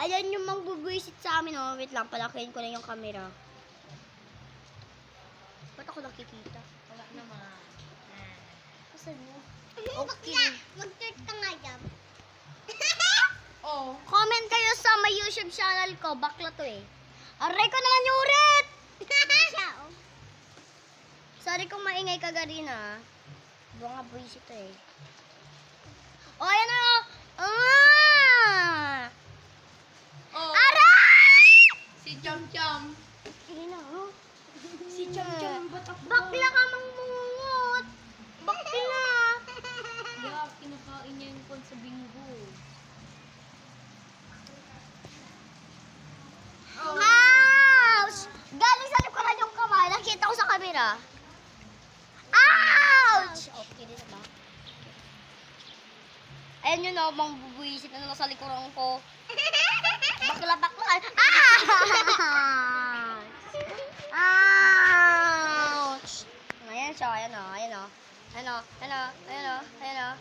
Ayan yung mangbubuisit sa amin, oh. Wait lang, palakihin ko lang yung camera. Ba't ako nakikita? Wala naman. Asan mo? Okay. Mag-turt ka nga dyan. Oh. Comment kayo sa may YouTube channel ko. Bakla to eh. Aray ko naman yung urit! Siya, oh. Sorry kung maingay ka, Garina. Bunga buisit to eh. Oh, ayan na! Oh. Aray! Si Cham Cham. Garina, oh. Si Cham Cham, ba't ako? Bakla ka mangmungot! Bakla! Yeah, kinakain niya yung kon sa bingo. Oh. Ouch! Galing sa likuran yung kamay. Nakita ko sa camera. Ouch! Okay din ba? Ayan yun, oh. Mangbubuisit na nasa likuran ko. Bakla. Ouch! Ayan siya. Ayan o. Ayan o. Ayan o. Ayan o. Ayan o. Ayan o.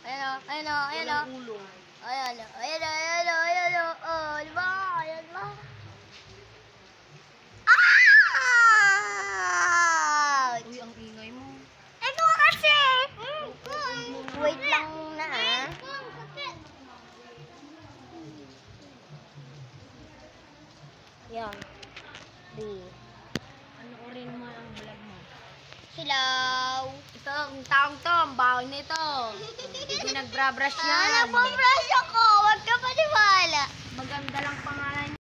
Ayan o. Ayan o. Ayan o. Walang ulo. Ayan o. Ayan o. Ayan o. Ayan o. Oh, diba? Ayan ba? Ouch! Uy, ang ingay mo. Ito kasi! Wait lang na ah. Yan. Panoorin mo ang vlog mo. Hello! Ito, ang taong to, ang bawal nito. Hindi nagbra-brush yan. Nagpa-brush ako! Huwag ka paniwala!